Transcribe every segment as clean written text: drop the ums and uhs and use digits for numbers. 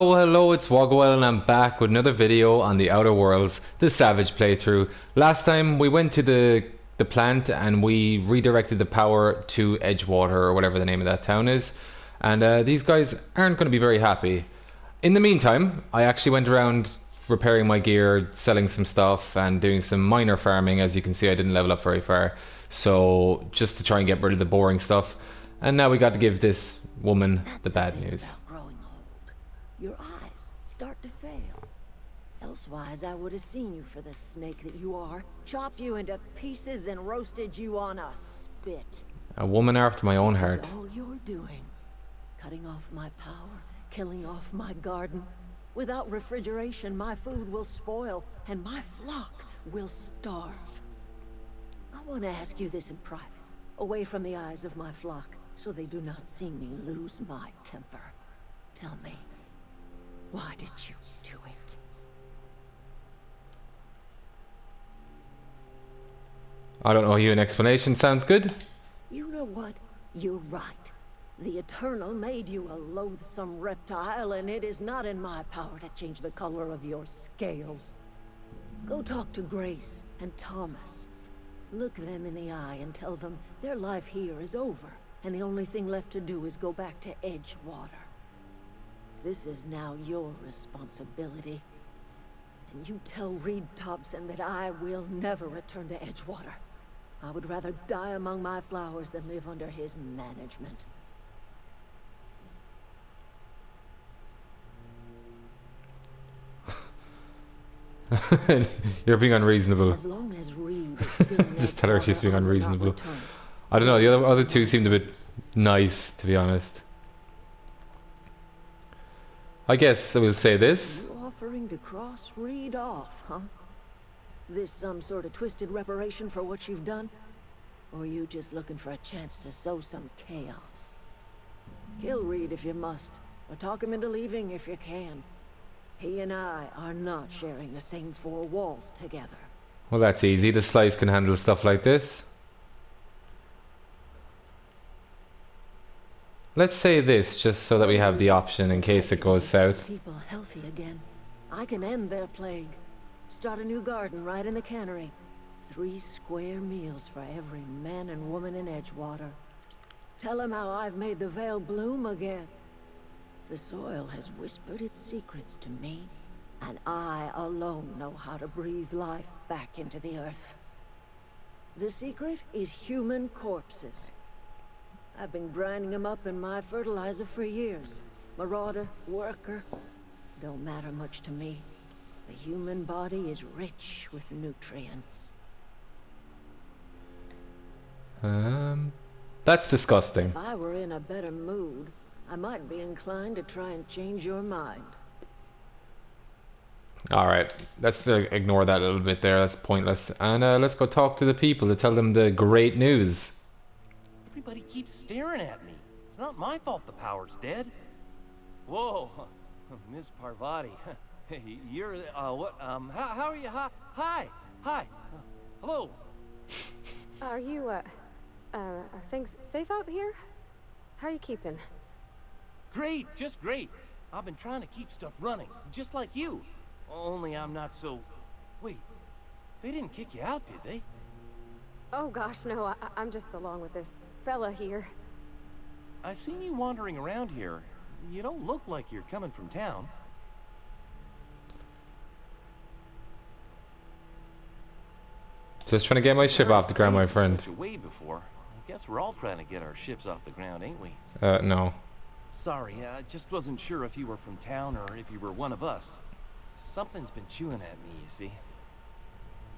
Oh, hello, it's Wogawell and I'm back with another video on the Outer Worlds, the Savage playthrough. Last time we went to the plant and we redirected the power to Edgewater or whatever the name of that town is. And these guys aren't going to be very happy. In the meantime, I actually went around repairing my gear, selling some stuff and doing some minor farming. As you can see, I didn't level up very far. So just to try and get rid of the boring stuff. And now we got to give this woman the bad news. Your eyes start to fail. Elsewise, I would have seen you for the snake that you are, chopped you into pieces and roasted you on a spit. A woman after my own heart. This is all you're doing. Cutting off my power, killing off my garden. Without refrigeration, my food will spoil, and my flock will starve. I want to ask you this in private, away from the eyes of my flock, so they do not see me lose my temper. Tell me, why did you do it? I don't owe you an explanation. Sounds good. You know what? You're right. The Eternal made you a loathsome reptile, and it is not in my power to change the color of your scales. Go talk to Grace and Thomas. Look them in the eye and tell them their life here is over, and the only thing left to do is go back to Edgewater. This is now your responsibility. And you tell Reed Thompson that I will never return to Edgewater. I would rather die among my flowers than live under his management. You're being unreasonable. As long as Reed is still in Just tell her she's being Edgewater, I will not unreasonable. return. I don't know, the other two seemed a bit nice, to be honest. I guess I will say this. You offering to cross Reed off, huh? This some sort of twisted reparation for what you've done? Or are you just looking for a chance to sow some chaos? Kill Reed if you must, or talk him into leaving if you can. He and I are not sharing the same four walls together. Well, that's easy. The Slice can handle stuff like this. Let's say this, just so that we have the option in case it goes south. People healthy again. I can end their plague. Start a new garden right in the cannery. 3 square meals for every man and woman in Edgewater. Tell them how I've made the Vale bloom again. The soil has whispered its secrets to me, and I alone know how to breathe life back into the earth. The secret is human corpses. I've been grinding them up in my fertilizer for years. Marauder, worker, don't matter much to me. The human body is rich with nutrients. That's disgusting. If I were in a better mood, I might be inclined to try and change your mind. Alright, let's ignore that a little bit there. That's pointless. And let's go talk to the people to tell them the great news. Everybody keeps staring at me. It's not my fault the power's dead. Whoa, Miss Parvati. Hey, you're, what, how are you? Hi, hello. Are you, are things safe out here? How are you keeping? Great, just great. I've been trying to keep stuff running, just like you. Only I'm not so... Wait, they didn't kick you out, did they? Oh gosh, no, I'm just along with this fella here. I seen you wandering around here. You don't look like you're coming from town. Just trying to get my ship off the ground, my friend. Such a way before. I guess we're all trying to get our ships off the ground, ain't we? No. Sorry, I just wasn't sure if you were from town or if you were one of us. Something's been chewing at me, you see.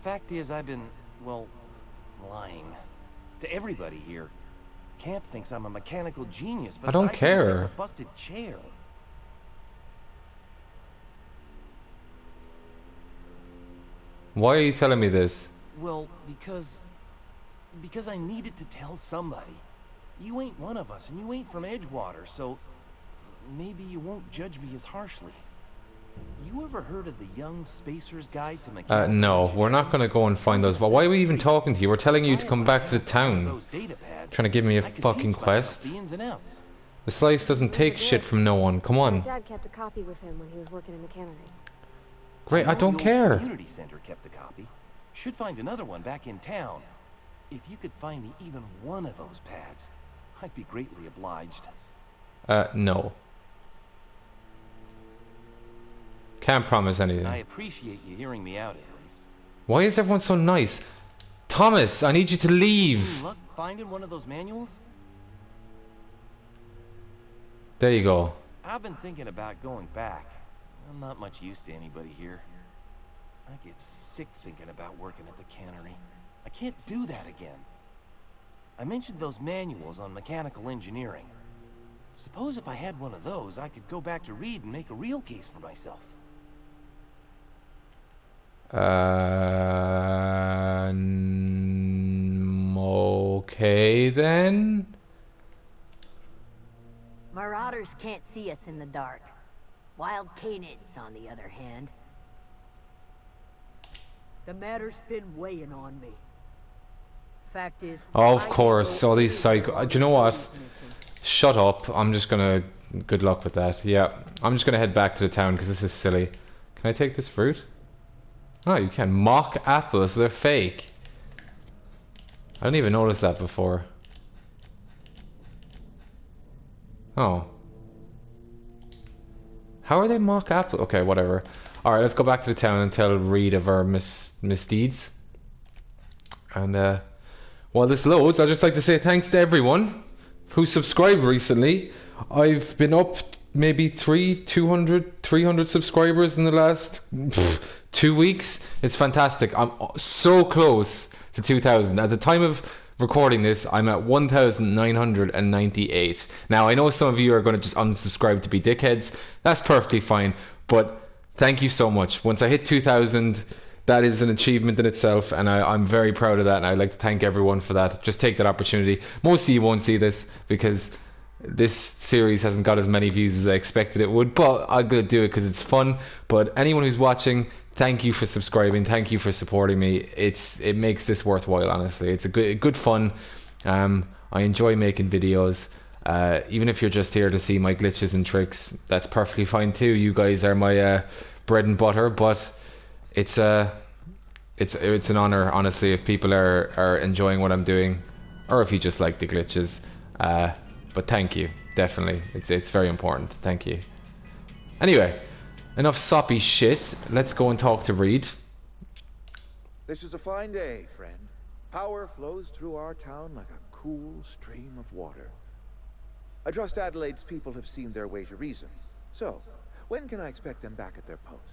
Fact is, I've been, well, lying. To everybody here. Camp thinks I'm a mechanical genius, but I don't think care. it's a busted chair. Why are you telling me this? Well, because I needed to tell somebody. You ain't one of us, and you ain't from Edgewater, so maybe you won't judge me as harshly. You ever heard of the Young Spacer's Guide to Mechanical No, we're not Engineering? going to go and find those. But why are we even talking to you? We're telling you to come back to the town. Those data pads, Trying to give me a I could fucking teach myself quest. the ins and outs. The slice doesn't take shit from no one. Come My on. dad kept a copy with him when he was working in the cannery. Great, I know don't the old care. Community center kept a copy. Should find another one back in town. If you could find me even one of those pads, I'd be greatly obliged. No. Can't promise anything. I appreciate you hearing me out at least. Why is everyone so nice? Thomas, I need you to leave. Any luck finding one of those manuals? There you go. I've been thinking about going back. I'm not much use to anybody here. I get sick thinking about working at the cannery. I can't do that again. I mentioned those manuals on mechanical engineering. Suppose if I had one of those, I could go back to Reed and make a real case for myself. Okay then. Marauders can't see us in the dark. Wild canids, on the other hand. The matter's been weighing on me. Fact is, Of course, all these psycho. Do you know what? Shut up. I'm just gonna. Good luck with that. Yeah. I'm just gonna head back to the town because this is silly. Can I take this fruit? Oh, you can. Mock apples. They're fake. I didn't even notice that before. Oh. How are they mock apple? Okay, whatever. Alright, let's go back to the town and tell Reed of our misdeeds. And while this loads, I'd just like to say thanks to everyone who subscribed recently. I've been up maybe 300 subscribers in the last 2 weeks. It's fantastic. I'm so close to 2,000. At the time of recording this, I'm at 1,998. Now, I know some of you are going to just unsubscribe to be dickheads. That's perfectly fine. But thank you so much. Once I hit 2,000, that is an achievement in itself, and I'm very proud of that, and I'd like to thank everyone for that. Just take that opportunity. Most of you won't see this because this series hasn't got as many views as I expected it would, but I'm going to do it because it's fun. But anyone who's watching, thank you for subscribing. Thank you for supporting me. It makes this worthwhile, honestly. It's a good fun. I enjoy making videos. Even if you're just here to see my glitches and tricks, that's perfectly fine too. You guys are my bread and butter, but it's an honor, honestly, if people are enjoying what I'm doing, or if you just like the glitches. But thank you, definitely. It's very important. Thank you. Anyway, enough soppy shit. Let's go and talk to Reed. This is a fine day, friend. Power flows through our town like a cool stream of water. I trust Adelaide's people have seen their way to reason. So, when can I expect them back at their posts?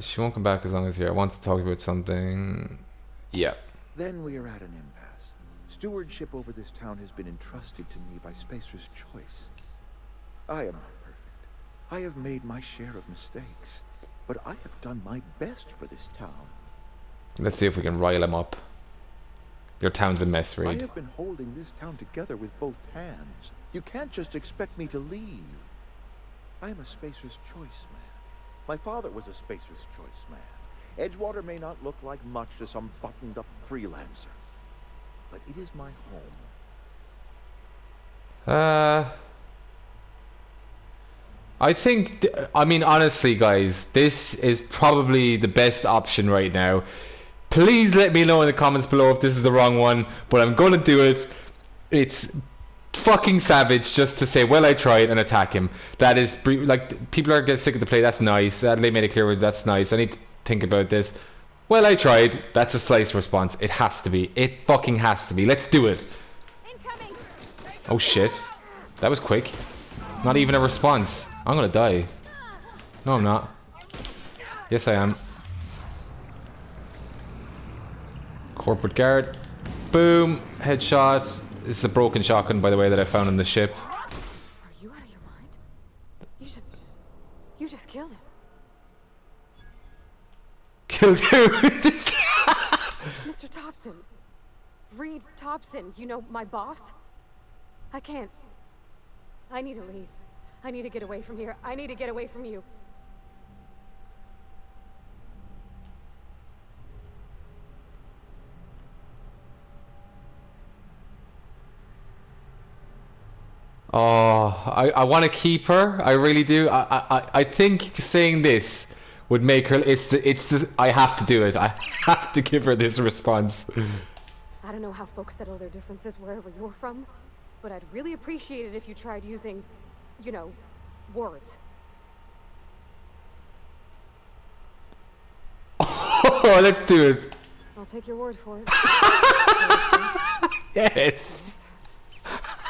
She won't come back as long as here. I want to talk about something. Yeah. Then we are at an impasse. Stewardship over this town has been entrusted to me by Spacer's choice. I am not perfect. I have made my share of mistakes. But I have done my best for this town. Let's see if we can rile him up. Your town's a mess, I Reed. have been holding this town together with both hands. You can't just expect me to leave. I am a Spacer's choice man. My father was a Spacer's choice man. Edgewater may not look like much to some buttoned-up freelancer, but it is my home. I think, I mean, honestly, guys, this is probably the best option right now. Please let me know in the comments below if this is the wrong one, but I'm going to do it. It's fucking savage just to say, well, I tried, and attack him. That is, like, people are getting sick of the play. That's nice. Adelaide made it clear that's nice. I need to think about this. Well, I tried. That's a slice response. It has to be. It fucking has to be. Let's do it. Incoming! Oh, shit. That was quick. Not even a response. I'm gonna die. No, I'm not. Yes, I am. Corporate guard. Boom. Headshot. This is a broken shotgun, by the way, that I found in the ship. Are you out of your mind? You just killed him. Killed who? Mr. Thompson. Reed Thompson, you know, my boss. I can't. I need to leave. I need to get away from here. I need to get away from you. I want to keep her. I really do. I think saying this would make her. I have to do it. I have to give her this response. I don't know how folks settle their differences wherever you're from, but I'd really appreciate it if you tried using, you know, words. Oh, let's do it. I'll take your word for it. Yes.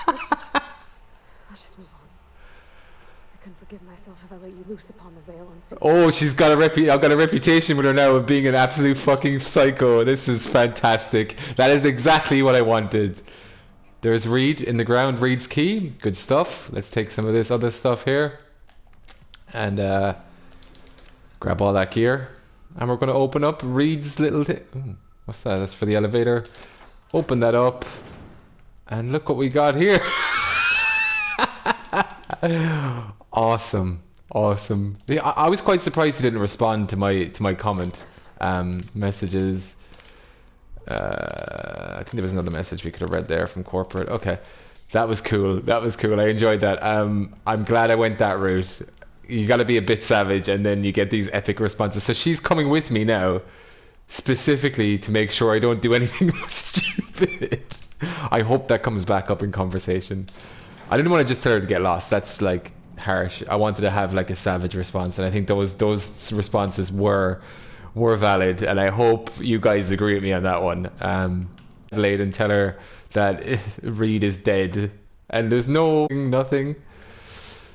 Let's just move on. I couldn't forgive myself if I let you loose upon the Vale and soon. Oh, she's got a I've got a reputation with her now of being an absolute fucking psycho. This is fantastic. That is exactly what I wanted. There's Reed in the ground. Reed's key. Good stuff. Let's take some of this other stuff here. And grab all that gear. And we're going to open up Reed's little thing. What's that? That's for the elevator. Open that up. And look what we got here. Awesome. Awesome. Yeah, I was quite surprised he didn't respond to my comment. Messages. I think there was another message we could have read there from corporate. Okay. That was cool. That was cool. I enjoyed that. I'm glad I went that route. You got to be a bit savage and then you get these epic responses. So she's coming with me now specifically to make sure I don't do anything stupid. I hope that comes back up in conversation. I didn't want to just tell her to get lost. That's like harsh. I wanted to have like a savage response, and I think those responses were valid, and I hope you guys agree with me on that one. Adelaide, and tell her that Reed is dead and there's nothing.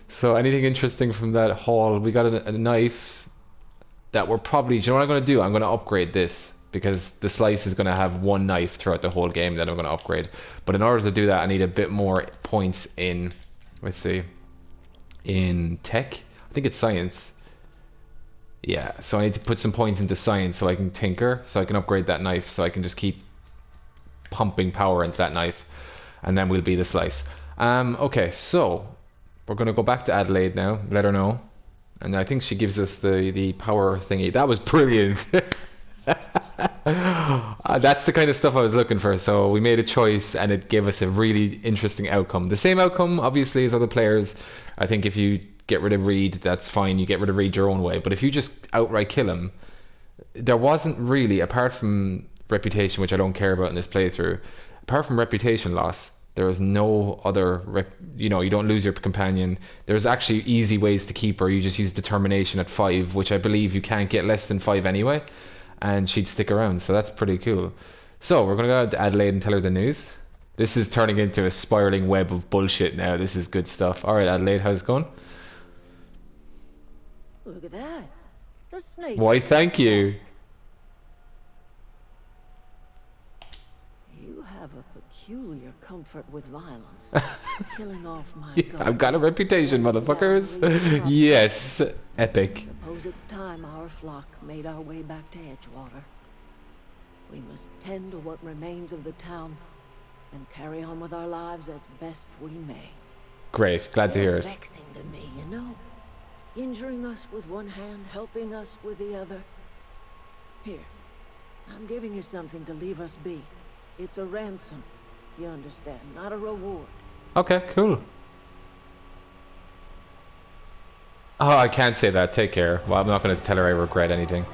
So anything interesting from that haul? We got a knife that we're probably, do you know what I'm going to do? I'm going to upgrade this because the slice is going to have one knife throughout the whole game that I'm going to upgrade. But in order to do that, I need a bit more points in, let's see, in tech. I think it's science. Yeah, so I need to put some points into science so I can tinker, so I can upgrade that knife, so I can just keep pumping power into that knife, and then we'll be the slice. Okay, so we're going to go back to Adelaide now, let her know. And I think she gives us the power thingy. That was brilliant. That's the kind of stuff I was looking for. So we made a choice and it gave us a really interesting outcome. The same outcome, obviously, as other players. I think if you get rid of Reed, that's fine. You get rid of Reed your own way. But if you just outright kill him, there wasn't really, apart from reputation, which I don't care about in this playthrough, apart from reputation loss, there was no other, you don't lose your companion. There's actually easy ways to keep her. You just use determination at 5, which I believe you can't get less than 5 anyway. And she'd stick around, so that's pretty cool. So we're going to go to Adelaide and tell her the news. This is turning into a spiraling web of bullshit now. This is good stuff. All right, Adelaide, how's it going? Look at that. The snake. Why, thank you. You have a peculiar comfort with violence. Killing off my guard. I've got a reputation, motherfuckers. Yes, epic. Suppose it's time our flock made our way back to Edgewater. We must tend to what remains of the town and carry on with our lives as best we may. Great, glad to hear it. Vexing to me, you know. Injuring us with one hand, helping us with the other. Here, I'm giving you something to leave us be. It's a ransom, you understand, not a reward. Okay, cool. Oh, I can't say that. Take care. Well, I'm not going to tell her I regret anything.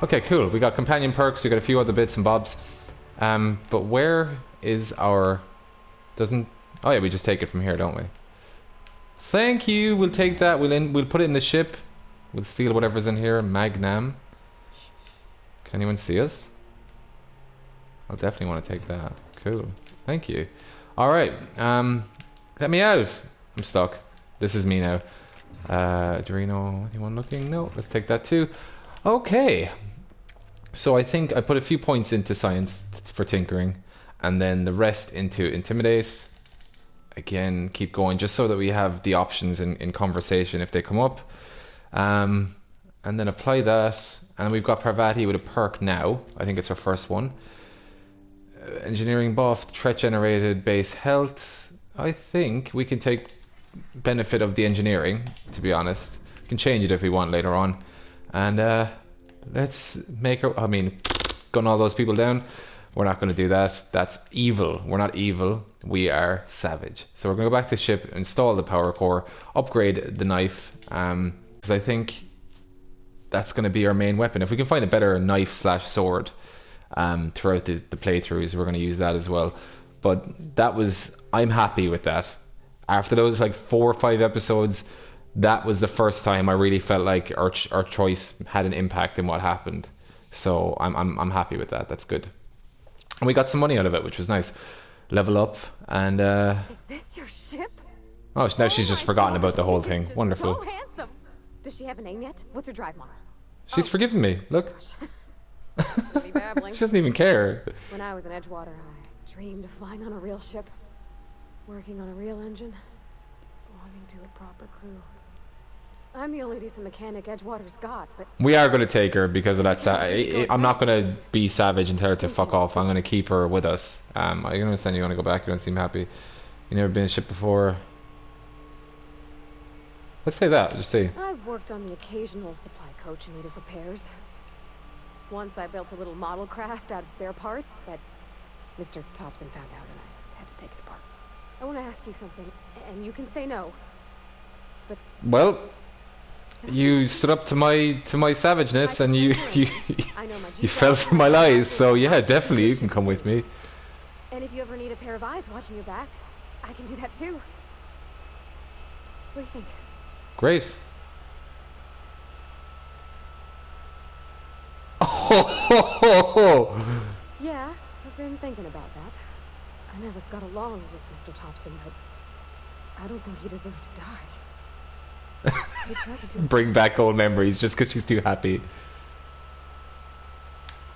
Okay, cool. We got companion perks. We got a few other bits and bobs. But where is our... Oh yeah, we just take it from here, don't we? Thank you. We'll take that. We'll put it in the ship. We'll steal whatever's in here. Magnam. Can anyone see us? I'll definitely want to take that. Cool. Thank you. All right. Let me out. I'm stuck. This is me now. Do we know anyone looking? No. Let's take that too. Okay. So I think I put a few points into science for tinkering, and then the rest into intimidate. Again, keep going just so that we have the options in conversation if they come up. And then apply that. And we've got Parvati with a perk now. I think it's her first one. Engineering buff, threat generated, base health. I think we can take benefit of the engineering, to be honest. We can change it if we want later on. And let's make her, gun all those people down. We're not going to do that. That's evil. We're not evil. We are savage. So we're going to go back to the ship, install the power core, upgrade the knife, because I think that's going to be our main weapon. If we can find a better knife slash sword throughout the playthroughs, we're going to use that as well. But that was, I'm happy with that. After those like 4 or 5 episodes, that was the first time I really felt like our choice had an impact in what happened. So I'm happy with that. That's good. And we got some money out of it, which was nice. Level up and Is this your ship? oh, now she's just forgotten about the whole She's thing. just Wonderful. So handsome. Does she have a name yet? What's her drive model? She's forgiven me. Look. Be babbling. She doesn't even care. When I was in Edgewater, I dreamed of flying on a real ship, working on a real engine, belonging to a proper crew. I'm the only decent mechanic Edgewater's got, but We are going to take her because of that. I'm not going to be savage and tell her to fuck off. I'm going to keep her with us. I understand you want to go back. You don't seem happy. You never been in a ship before. Let's say that. Just say. I've worked on the occasional supply coach in need of repairs. Once I built a little model craft out of spare parts, but Mr. Thompson found out and I had to take it apart. I want to ask you something, and you can say no. But Well, you stood up to my savageness, and you I know my you fell for my lies. So yeah, definitely you can come with me. And if you ever need a pair of eyes watching your back, I can do that too. What do you think? Great. Oh, Yeah, I've been thinking about that. I never got along with Mr. Thompson, but I don't think he deserved to die. He tried to do his bring back old memories just because she's too happy.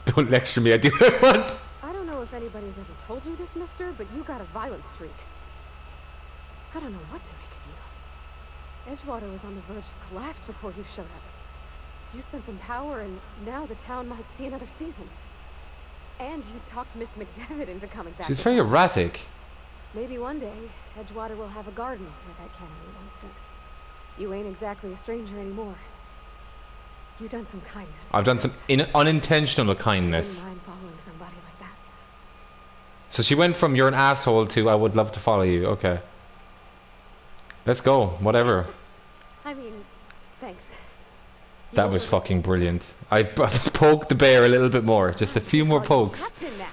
Don't lecture me. I do what I want. I don't know if anybody's ever told you this, mister, but you got a violent streak. I don't know what to make of you. Edgewater was on the verge of collapse before you showed up. You sent them power, and now the town might see another season. And you talked Miss McDevitt into coming back. She's to very town. erratic. Maybe one day, Edgewater will have a garden where that cannery once stood. You ain't exactly a stranger anymore. You've done some kindness. I've done some unintentional kindness. I wouldn't mind following somebody like that. So she went from you're an asshole to I would love to follow you. Okay. Let's go. Whatever. I mean, thanks. You That won't was regret fucking this. brilliant. I poked the bear a little bit more. Just a few more Call you pokes. Captain now.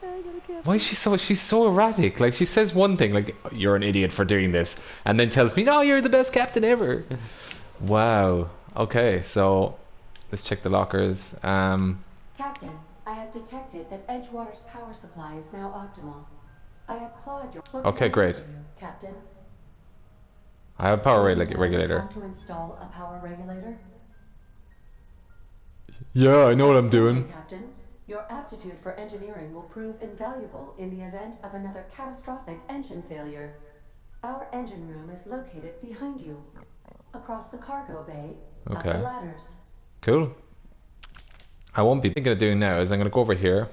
I got a captain. Why is she's so erratic? Like she says one thing like you're an idiot for doing this and then tells me no, you're the best captain ever. Wow. Okay, so let's check the lockers. Captain, I have detected that Edgewater's power supply is now optimal. I applaud your... Okay, great. For you, Captain. I have a power Do you know regulator. how to install a power regulator? Yeah, I know what I'm doing. Captain, your aptitude for engineering will prove invaluable in the event of another catastrophic engine failure. Our engine room is located behind you, across the cargo bay, up Okay. the ladders. Cool. I won't be thinking of doing now is I'm going to go over here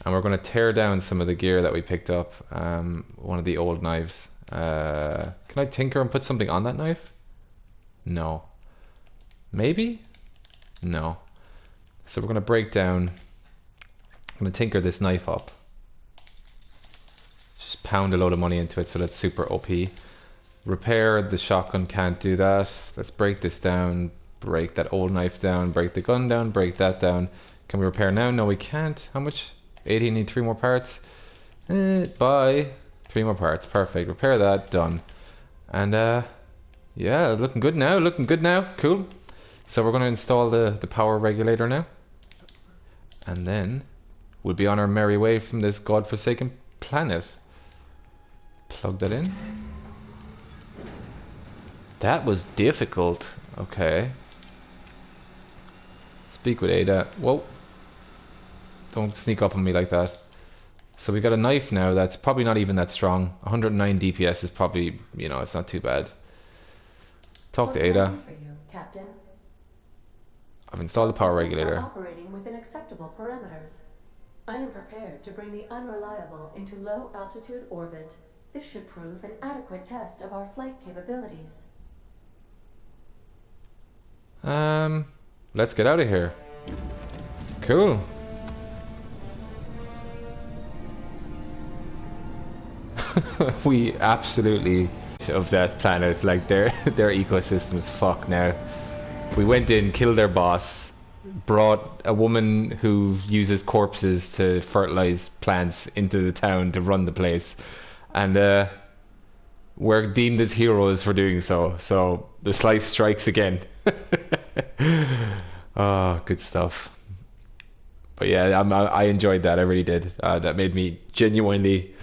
and we're going to tear down some of the gear that we picked up. One of the old knives. Can I tinker and put something on that knife? No. Maybe? No. So we're going to break down. I'm going to tinker this knife up. Just pound a load of money into it so that's super OP. Repair the shotgun, can't do that. Let's break this down. Break that old knife down. Break the gun down. Break that down. Can we repair now? No, we can't. How much? 80, need 3 more parts. Buy 3 more parts. Perfect. Repair that. Done. And yeah, looking good now. Looking good now. Cool. So we're going to install the power regulator now. And then we'll be on our merry way from this godforsaken planet. Plug that in. That was difficult. Okay. Speak with Ada. Whoa. Don't sneak up on me like that. So we got a knife now that's probably not even that strong. 109 DPS is probably, you know, it's not too bad. Talk What to can I Ada. do for you, Captain? I've installed the power Systems are regulator. operating within acceptable parameters. I am prepared to bring the unreliable into low altitude orbit. This should prove an adequate test of our flight capabilities. Let's get out of here. Cool. We absolutely of that planet. Like their ecosystem's fucked now. We went in, killed their boss, brought a woman who uses corpses to fertilize plants into the town to run the place, and we're deemed as heroes for doing so. So the slice strikes again. Oh, good stuff. But yeah, I enjoyed that. I really did. That made me genuinely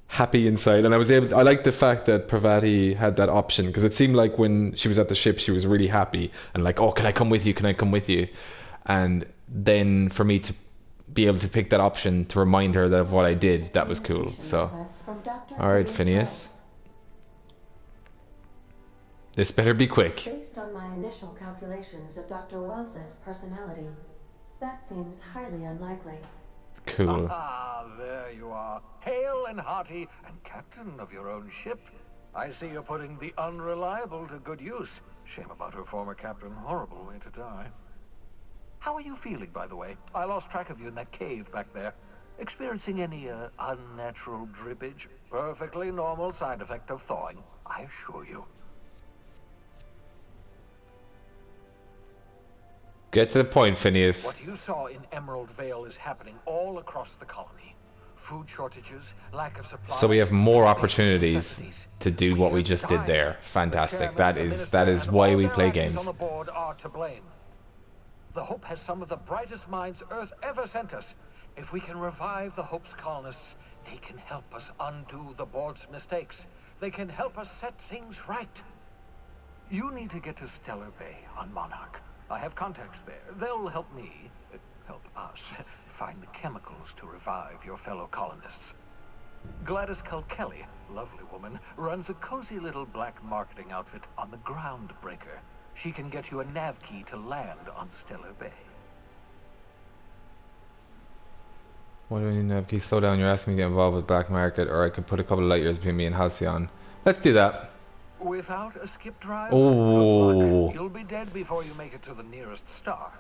happy inside, and I liked the fact that Pravati had that option, because it seemed like when she was at the ship she was really happy and like, oh, can I come with you, and then for me to be able to pick that option to remind her of what I did, that was cool. So alright, Phineas, this better be quick. Based on my initial calculations of Dr. Wells's personality, that seems highly unlikely. Cool. Ah, there you are, hale and hearty, and captain of your own ship. I see you're putting the unreliable to good use. Shame about her former captain. Horrible way to die. How are you feeling, by the way? I lost track of you in that cave back there. Experiencing any, unnatural drippage? Perfectly normal side effect of thawing, I assure you. Get to the point, Phineas. What you saw in Emerald Vale is happening all across the colony. Food shortages, lack of supply. So we have more opportunities to do what we just did there. Fantastic. That is why we play games. On the board are to blame. The Hope has some of the brightest minds Earth ever sent us. If we can revive the Hope's colonists, they can help us undo the board's mistakes. They can help us set things right. You need to get to Stellar Bay on Monarch. I have contacts there. They'll help me, help us, find the chemicals to revive your fellow colonists. Gladys Kelly, lovely woman, runs a cozy little black marketing outfit on the Groundbreaker. She can get you a nav key to land on Stellar Bay. What do I need nav key? Slow down, you're asking me to get involved with black market, or I could put a couple of light years between me and Halcyon. Let's do that. Without a skip drive, oh, you'll be dead before you make it to the nearest star.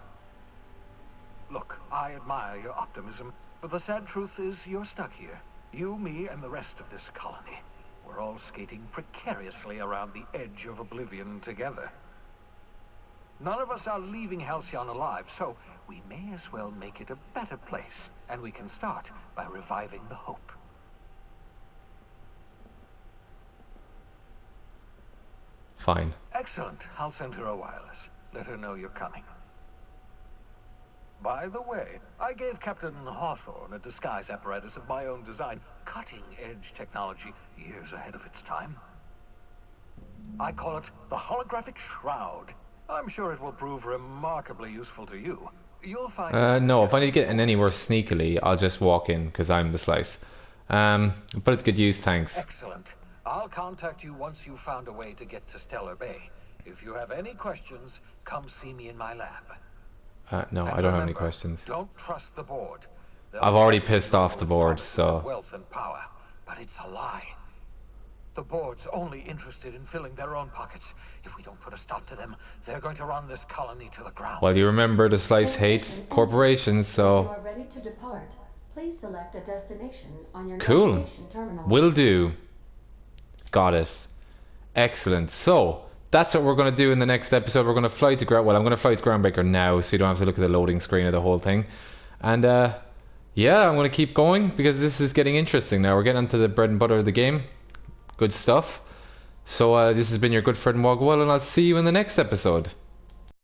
Look, I admire your optimism, but the sad truth is you're stuck here. You, me, and the rest of this colony. We're all skating precariously around the edge of oblivion together. None of us are leaving Halcyon alive, so we may as well make it a better place, and we can start by reviving the Hope. Fine. Excellent. I'll send her a wireless. Let her know you're coming. By the way, I gave Captain Hawthorne a disguise apparatus of my own design. Cutting-edge technology, years ahead of its time. I call it the Holographic Shroud. I'm sure it will prove remarkably useful to you. You'll find... no, if I need to get in anywhere sneakily, I'll just walk in, because I'm the slice. But it's good use, thanks. Excellent. I'll contact you once you've found a way to get to Stellar Bay. If you have any questions, come see me in my lab. No, And I don't have any remember, questions. Don't trust the board. I've already pissed off the board, so... Wealth and power, but it's a lie. The board's only interested in filling their own pockets. If we don't put a stop to them, they're going to run this colony to the ground. Well, you remember the slice hates corporations, If you so... are ready to depart, please select a destination on your Cool. navigation terminal. Will do. Got it. Excellent. So, that's what we're going to do in the next episode. We're going to fly to Well, I'm going to fly to Groundbreaker now, so you don't have to look at the loading screen of the whole thing. And, yeah, I'm going to keep going, because this is getting interesting now. We're getting into the bread and butter of the game. Good stuff. So, this has been your good friend Wogawell, and I'll see you in the next episode.